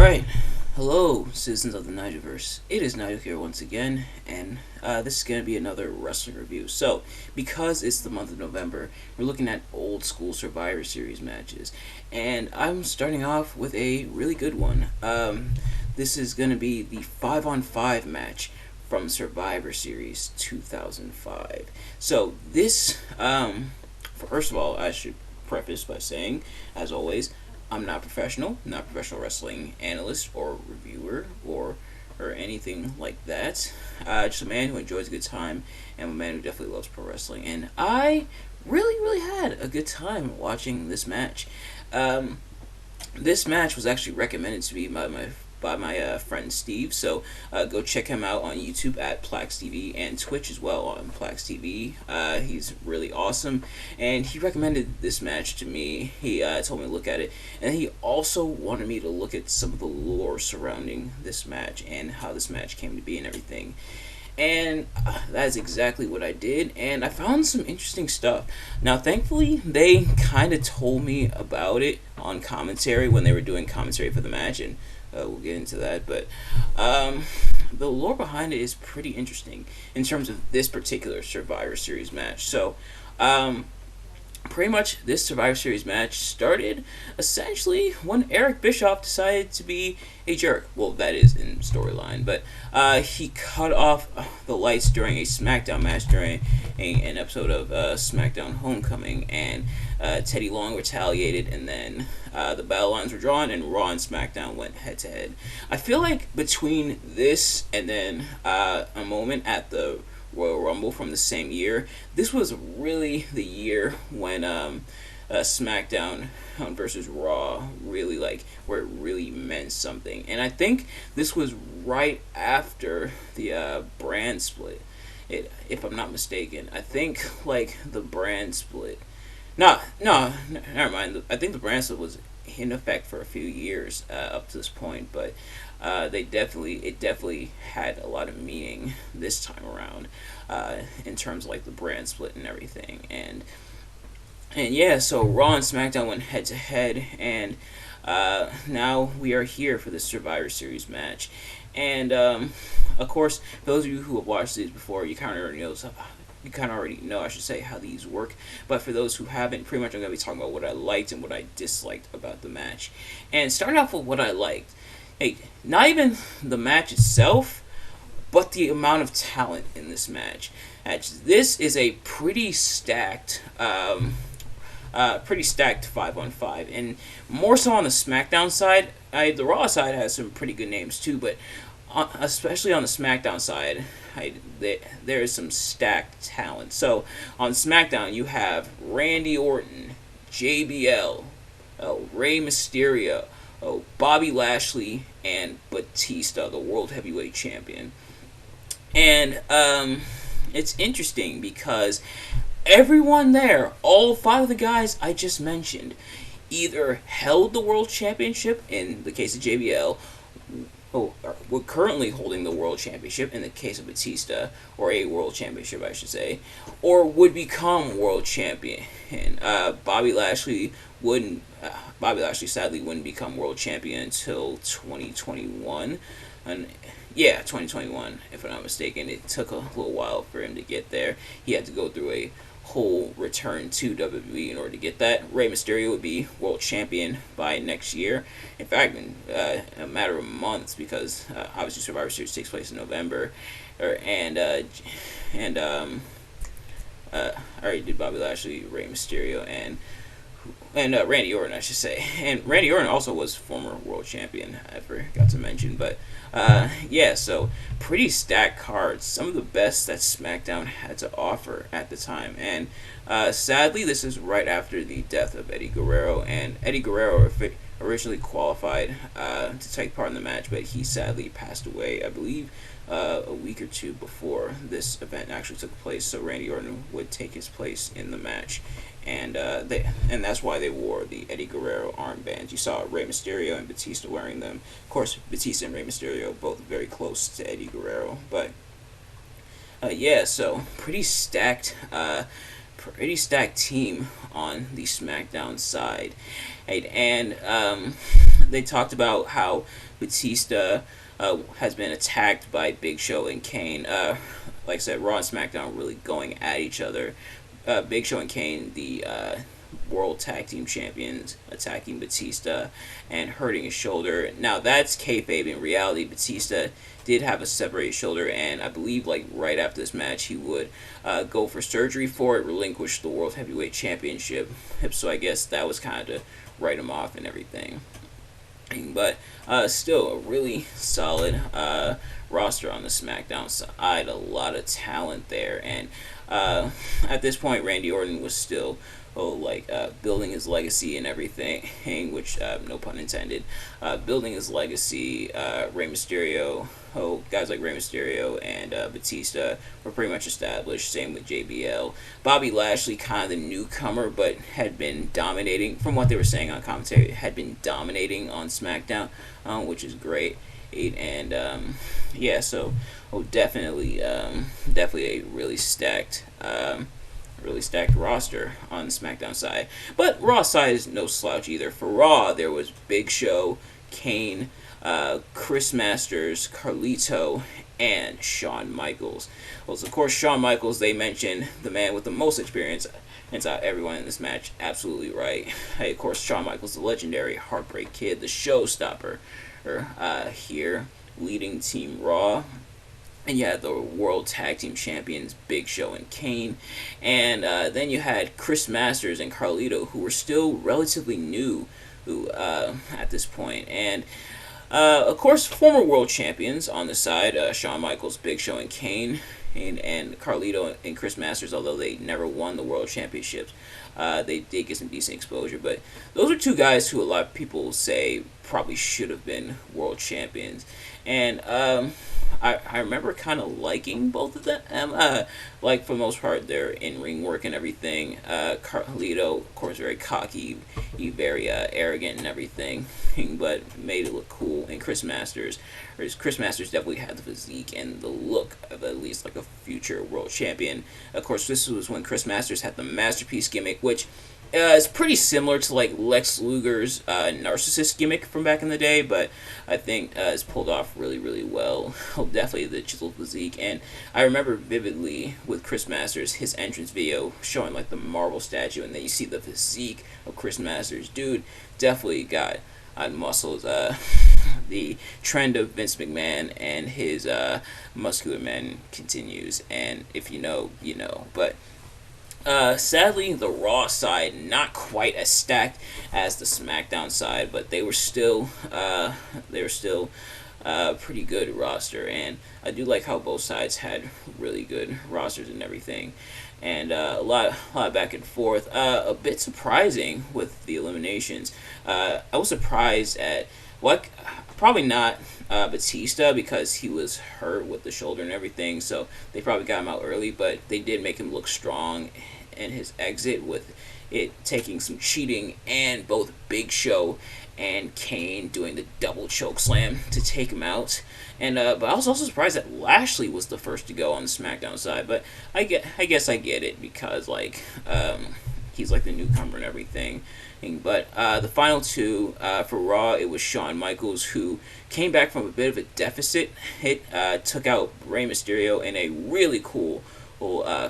Alright, hello, citizens of the Nigelverse. It is Nigel here once again, and this is going to be another wrestling review. So, because it's the month of November, we're looking at old school Survivor Series matches, and I'm starting off with a really good one. This is going to be the 5-on-5 match from Survivor Series 2005. So, first of all, I should preface by saying, as always, I'm not professional, not a professional wrestling analyst or reviewer or anything like that. Just a man who enjoys a good time and a man who definitely loves pro wrestling. And I really had a good time watching this match. This match was actually recommended to me by my friend Steve, so go check him out on YouTube at Plax TV and Twitch as well on Plax TV. He's really awesome, and he recommended this match to me. He told me to look at it, and he also wanted me to look at some of the lore surrounding this match and how this match came to be and everything. And that is exactly what I did, and I found some interesting stuff. Now, thankfully, they kind of told me about it on commentary when they were doing commentary for the match, and we'll get into that. But the lore behind it is pretty interesting in terms of this particular Survivor Series match. So, pretty much this Survivor Series match started essentially when Eric Bischoff decided to be a jerk. Well, that is in storyline, but he cut off the lights during a Smackdown match during an episode of Smackdown Homecoming, and Teddy Long retaliated, and then the battle lines were drawn, and Raw and Smackdown went head to head. I feel like between this and then a moment at the Royal Rumble from the same year, this was really the year when SmackDown versus Raw really, where it really meant something. And I think this was right after the brand split, if I'm not mistaken. I think the brand split. No, never mind. I think the brand split was in effect for a few years up to this point, but it definitely had a lot of meaning this time around in terms of the brand split and everything. And yeah, so Raw and SmackDown went head to head, and now we are here for the Survivor Series match. And of course, those of you who have watched these before, you kind of already know, I should say, how these work. But for those who haven't, pretty much I'm going to be talking about what I liked and what I disliked about the match. And starting off with what I liked, not even the match itself, but the amount of talent in this match. This is a pretty stacked 5-on-5, and more so on the SmackDown side. The Raw side has some pretty good names too, but especially on the SmackDown side, there is some stacked talent. So on SmackDown, you have Randy Orton, JBL, Rey Mysterio, Bobby Lashley, and Batista, the World Heavyweight Champion. And it's interesting because everyone there, all 5 of the guys I just mentioned, either held the World Championship in the case of JBL, we're currently holding the World Championship in the case of Batista, or a World Championship, I should say, or would become World Champion. And Bobby Lashley sadly wouldn't become World Champion until 2021. And yeah, 2021, if I'm not mistaken. It took a little while for him to get there. He had to go through a whole return to WWE in order to get that. Rey Mysterio would be World Champion by next year. In fact, in a matter of months, because obviously Survivor Series takes place in November. I already did Bobby Lashley, Rey Mysterio, and Randy Orton, I should say. And Randy Orton also was former world champion, I forgot to mention. But yeah, so pretty stacked cards. Some of the best that SmackDown had to offer at the time. And sadly, this is right after the death of Eddie Guerrero. And Eddie Guerrero originally qualified to take part in the match, but he sadly passed away, I believe, a week or two before this event actually took place. So Randy Orton would take his place in the match. And that's why they wore the Eddie Guerrero armbands. You saw Rey Mysterio and Batista wearing them. Of course, Batista and Rey Mysterio both very close to Eddie Guerrero. But yeah, so pretty stacked team on the SmackDown side. And they talked about how Batista has been attacked by Big Show and Kane. Like I said, Raw and SmackDown really going at each other. Big Show and Kane, the World Tag Team Champions, attacking Batista and hurting his shoulder. Now that's kayfabe. In reality, Batista did have a separated shoulder, and I believe like right after this match he would go for surgery for it, relinquish the World Heavyweight Championship. So I guess that was kind of to write him off and everything. But still a really solid roster on the SmackDown side. A lot of talent there, and at this point Randy Orton was still building his legacy and everything, which no pun intended. Building his legacy. Rey Mysterio, guys like Rey Mysterio and Batista were pretty much established. Same with JBL. Bobby Lashley, kind of the newcomer, but had been dominating, from what they were saying on commentary, had been dominating on SmackDown, which is great. And yeah, so definitely a really stacked roster on the SmackDown side. But Raw side is no slouch either. For Raw, there was Big Show, Kane, Chris Masters, Carlito, and Shawn Michaels. Well, so of course, Shawn Michaels, they mentioned the man with the most experience. Turns out everyone in this match absolutely right. Hey, of course, Shawn Michaels, the legendary Heartbreak Kid, the showstopper, here leading Team Raw. And you had the World Tag Team Champions, Big Show and Kane. And then you had Chris Masters and Carlito, who were still relatively new at this point. And, of course, former world champions on the side, Shawn Michaels, Big Show, and Kane. And Carlito and Chris Masters, although they never won the world championships, they did get some decent exposure. But those are two guys who a lot of people say probably should have been world champions. And I remember kind of liking both of them. Like, for the most part, their in-ring work and everything. Carlito, of course, very cocky, very arrogant and everything, but made it look cool. And Chris Masters definitely had the physique and the look of at least like a future world champion. Of course, this was when Chris Masters had the Masterpiece gimmick, which is pretty similar to like Lex Luger's narcissist gimmick from back in the day, but I think it's pulled off really, really well. Definitely the chiseled physique, and I remember vividly with Chris Masters, his entrance video showing like the marble statue, and then you see the physique of Chris Masters. Dude definitely got on muscles. The trend of Vince McMahon and his muscular men continues, and if you know, you know. But sadly, the Raw side not quite as stacked as the SmackDown side, but they were still pretty good roster, and I do like how both sides had really good rosters and everything, and a lot back and forth. A bit surprising with the eliminations. I was surprised at probably not Batista, because he was hurt with the shoulder and everything, so they probably got him out early, but they did make him look strong in his exit, with it taking some cheating and both Big Show and Kane doing the double choke slam to take him out. And but I was also surprised that Lashley was the first to go on the SmackDown side, but I guess I get it, because like he's like the newcomer and everything. But the final two for Raw, it was Shawn Michaels, who came back from a bit of a deficit. Took out Rey Mysterio in a really cool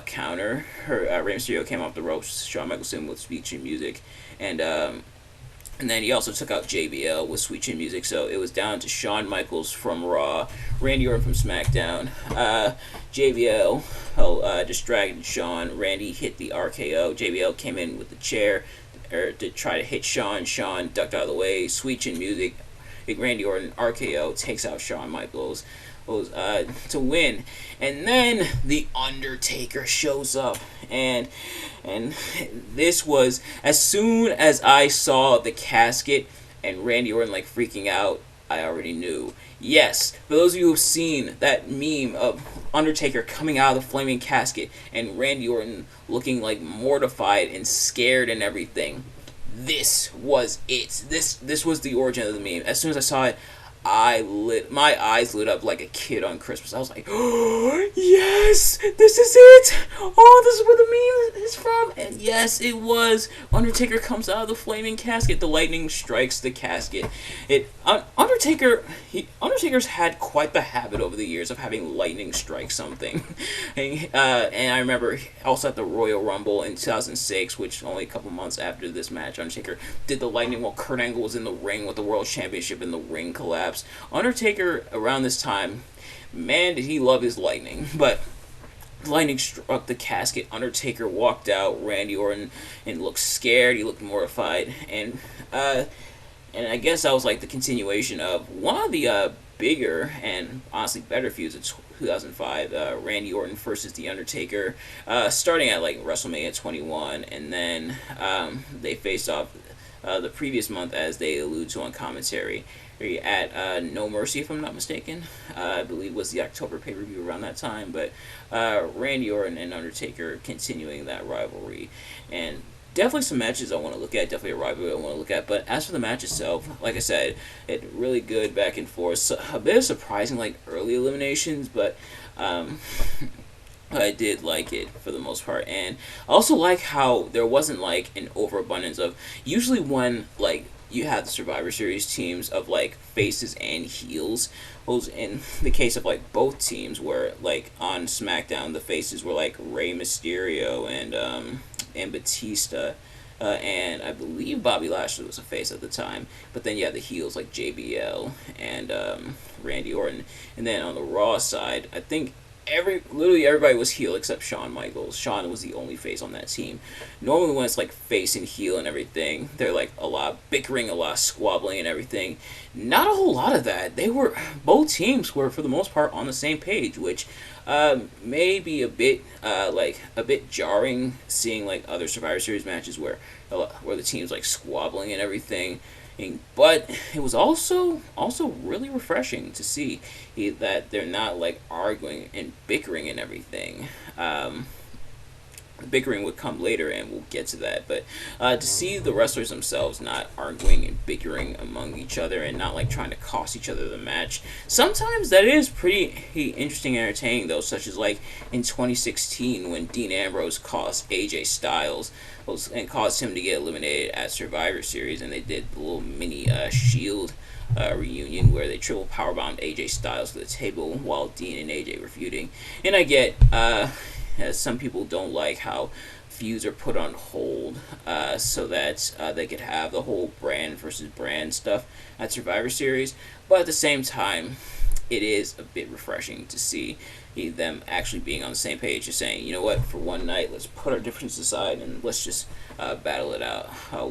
counter. Rey Mysterio came off the ropes, Shawn Michaels in with Sweet Chin Music, and then he also took out JBL with Sweet Chin Music. So it was down to Shawn Michaels from Raw, Randy Orton from SmackDown. JBL distracted Shawn. Randy hit the RKO. JBL came in with the chair to try to hit Shawn. Shawn ducked out of the way. Sweet Chin Music, Randy Orton RKO takes out Shawn Michaels to win. And then the Undertaker shows up, and this was, as soon as I saw the casket and Randy Orton like freaking out, I already knew. Yes, for those of you who've seen that meme of Undertaker coming out of the flaming casket and Randy Orton looking like mortified and scared and everything, this was it. This was the origin of the meme. As soon as I saw it, my eyes lit up like a kid on Christmas. I was like, oh, yes, this is it. Oh, this is where the meme is from. And yes, it was. Undertaker comes out of the flaming casket. The lightning strikes the casket. Undertaker's had quite the habit over the years of having lightning strike something. And I remember also at the Royal Rumble in 2006, which only a couple months after this match, Undertaker did the lightning while Kurt Angle was in the ring with the World Championship and the ring collapsed. Undertaker, around this time, man, did he love his lightning. But lightning struck the casket. Undertaker walked out. Randy Orton and looked scared. He looked mortified. And I guess that was like the continuation of one of the bigger and honestly better feuds of 2005, Randy Orton versus The Undertaker, starting at like WrestleMania 21, and then they faced off the previous month, as they allude to on commentary, at No Mercy, if I'm not mistaken. I believe was the October pay-per-view around that time, but Randy Orton and Undertaker continuing that rivalry. And definitely some matches I want to look at, definitely a rivalry I want to look at, but as for the match itself, like I said, it really good back and forth. So, a bit of surprising, like, early eliminations, but I did like it for the most part. And I also like how there wasn't, like, an overabundance of, usually when, like, you have the Survivor Series teams of, like, faces and heels. Those, in the case of, like, both teams, where, like, on SmackDown, the faces were, like, Rey Mysterio and Batista, and I believe Bobby Lashley was a face at the time. But then you had the heels like JBL and Randy Orton. And then on the Raw side, I think literally everybody was heel except Shawn Michaels. Shawn was the only face on that team. Normally when it's like face and heel and everything, they're like a lot of bickering, a lot of squabbling and everything. Not a whole lot of that. Both teams were for the most part on the same page, which may be a bit jarring, seeing like other Survivor Series matches where the team's like squabbling and everything. But it was also really refreshing to see that they're not like arguing and bickering and everything. The bickering would come later, and we'll get to that. But to see the wrestlers themselves not arguing and bickering among each other and not like trying to cost each other the match, sometimes that is pretty interesting and entertaining, though. Such as like in 2016 when Dean Ambrose cost AJ Styles and caused him to get eliminated at Survivor Series, and they did the little mini Shield reunion where they triple powerbombed AJ Styles to the table while Dean and AJ were feuding. And I get some people don't like how feuds are put on hold so that they could have the whole brand versus brand stuff at Survivor Series. But at the same time, it is a bit refreshing to see them actually being on the same page, just saying, you know what, for one night, let's put our differences aside and let's just battle it out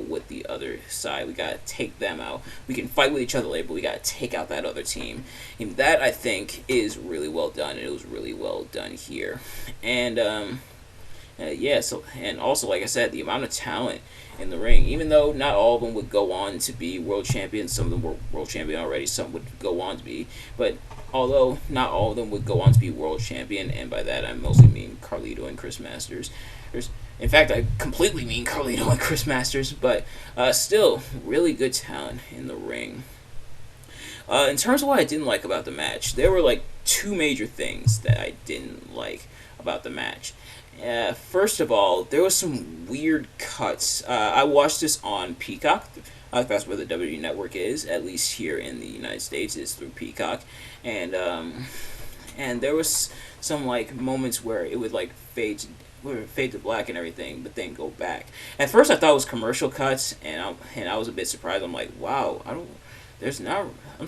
with the other side. We gotta take them out. We can fight with each other later, but we gotta take out that other team. And that, I think, is really well done. It was really well done here. And and also, like I said, the amount of talent in the ring, even though not all of them would go on to be world champions, some of them were world champion already, some would go on to be, but although not all of them would go on to be world champion, and by that I mostly mean Carlito and Chris Masters. In fact, I completely mean Carlito and Chris Masters, but still, really good talent in the ring. In terms of what I didn't like about the match, there were like two major things that I didn't like about the match. First of all, there was some weird cuts. I watched this on Peacock. That's where the WWE Network is, at least here in the United States, is through Peacock. And there was some like moments where it would like fade to black and everything, but then go back. At first, I thought it was commercial cuts, and I was a bit surprised. I'm like, wow, I'm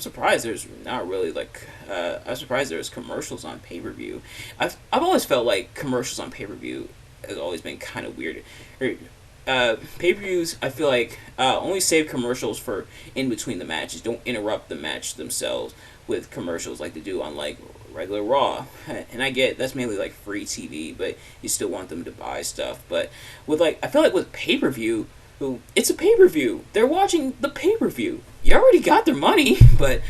surprised there's not really like. I'm surprised there's commercials on pay-per-view. I've always felt like commercials on pay-per-view has always been kind of weird. Pay-per-views, I feel like only save commercials for in between the matches. Don't interrupt the match themselves with commercials like they do on like regular Raw. And I get that's mainly like free TV, but you still want them to buy stuff. But with like, I feel like with pay-per-view, it's a pay-per-view. They're watching the pay-per-view. You already got their money, but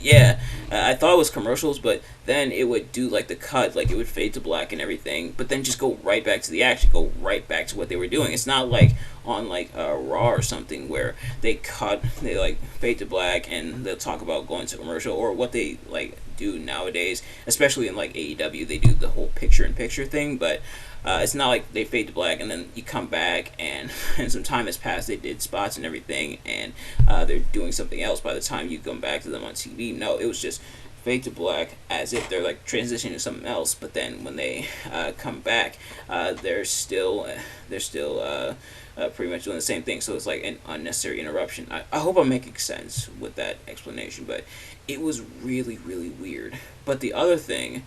yeah. I thought it was commercials, but then it would do like the cut, like it would fade to black and everything, but then just go right back to the action, go right back to what they were doing. It's not like on like Raw or something where they cut, they like fade to black, and they'll talk about going to commercial, or what they like do nowadays, especially in like AEW, they do the whole picture-in-picture thing, but it's not like they fade to black and then you come back and, and some time has passed, they did spots and everything, and they're doing something else by the time you come back to them on TV. No, it was just fade to black as if they're like transitioning to something else, but then when they come back, they're still pretty much doing the same thing. So it's like an unnecessary interruption. I hope I'm making sense with that explanation, but it was really, really weird. But the other thing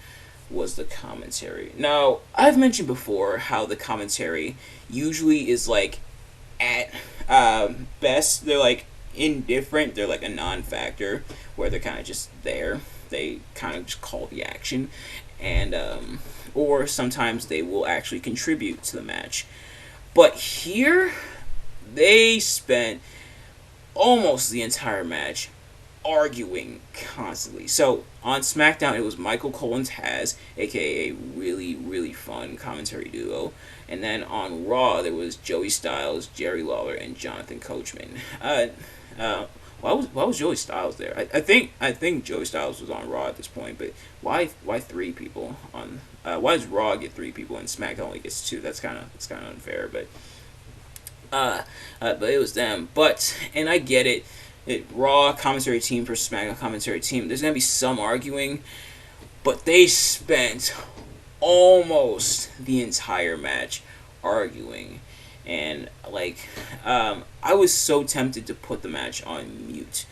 was the commentary. Now, I've mentioned before how the commentary usually is like, at best, they're like indifferent. They're like a non-factor where they're kind of just there. They kind of just call the action, and or sometimes they will actually contribute to the match. But here, they spent almost the entire match arguing constantly. So on Smackdown, it was Michael Cole and Taz, aka a really, really fun commentary duo. And then on Raw, there was Joey Styles, Jerry Lawler, and Jonathan Coachman. Why was Joey Styles there? I think Joey Styles was on Raw at this point, but why three people on? Why does Raw get three people and SmackDown only gets two? It's kind of unfair, but it was them. But, and I get it. Raw commentary team versus SmackDown commentary team. There's gonna be some arguing, but they spent almost the entire match arguing, and like I was so tempted to put the match on mute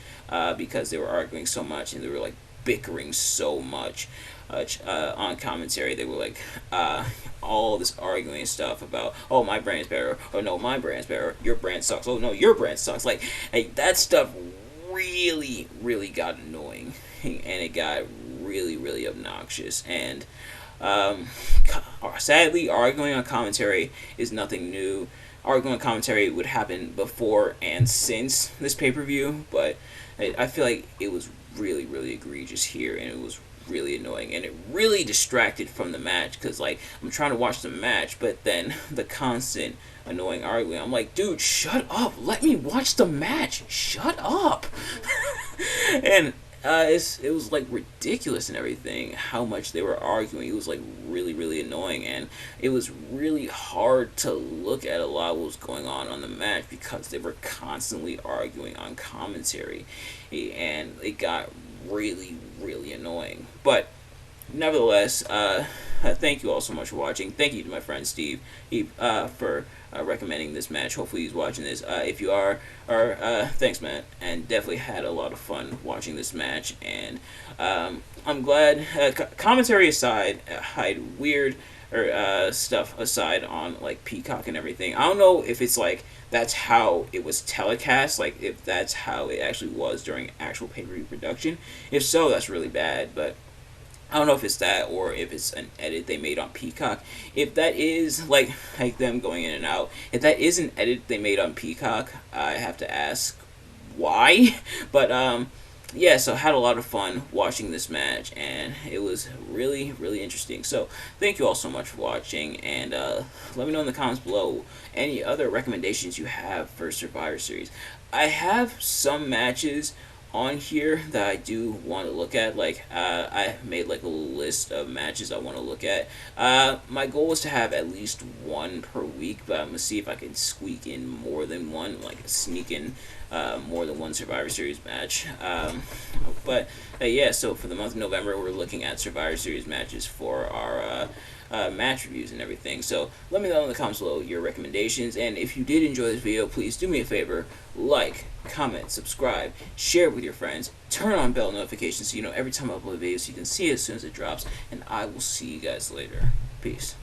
because they were arguing so much and they were like bickering so much on commentary. They were like all this arguing and stuff about, oh, my brand's better, or no, my brand's better, your brand sucks, oh no, your brand sucks. Like, hey, that stuff really, really got annoying, and it got really, really obnoxious. And sadly, arguing on commentary is nothing new. Arguing on commentary would happen before and since this pay-per-view, but I feel like it was really, really egregious here, and it was really annoying, and it really distracted from the match, because like I'm trying to watch the match, but then the constant annoying arguing, I'm like, dude, shut up, let me watch the match, shut up. And it was like ridiculous and everything how much they were arguing. It was like really, really annoying, and it was really hard to look at a lot of what was going on the match because they were constantly arguing on commentary, and it got really, really annoying. But nevertheless, thank you all so much for watching. Thank you to my friend Steve for recommending this match. Hopefully he's watching this. If you are, thanks, man. And definitely had a lot of fun watching this match. And I'm glad, commentary aside, hide weird or stuff aside on like Peacock and everything. I don't know if it's like that's how it was telecast, like if that's how it actually was during actual pay-per-view production. If so, that's really bad, but I don't know if it's that or if it's an edit they made on Peacock. If that is like them going in and out, if that is an edit they made on Peacock, I have to ask why. But yeah, so I had a lot of fun watching this match, and it was really, really interesting. So thank you all so much for watching, and let me know in the comments below any other recommendations you have for Survivor Series. I have some matches on here that I do want to look at. Like I made like a little list of matches I want to look at. My goal is to have at least one per week, but I'm gonna see if I can squeak in more than one, like sneak in more than one Survivor Series match. But yeah, so for the month of November, we're looking at Survivor Series matches for our match reviews and everything. So let me know in the comments below your recommendations, and if you did enjoy this video, please do me a favor, like, comment, subscribe, share it with your friends, turn on bell notifications so you know every time I upload a video so you can see it as soon as it drops, and I will see you guys later. Peace.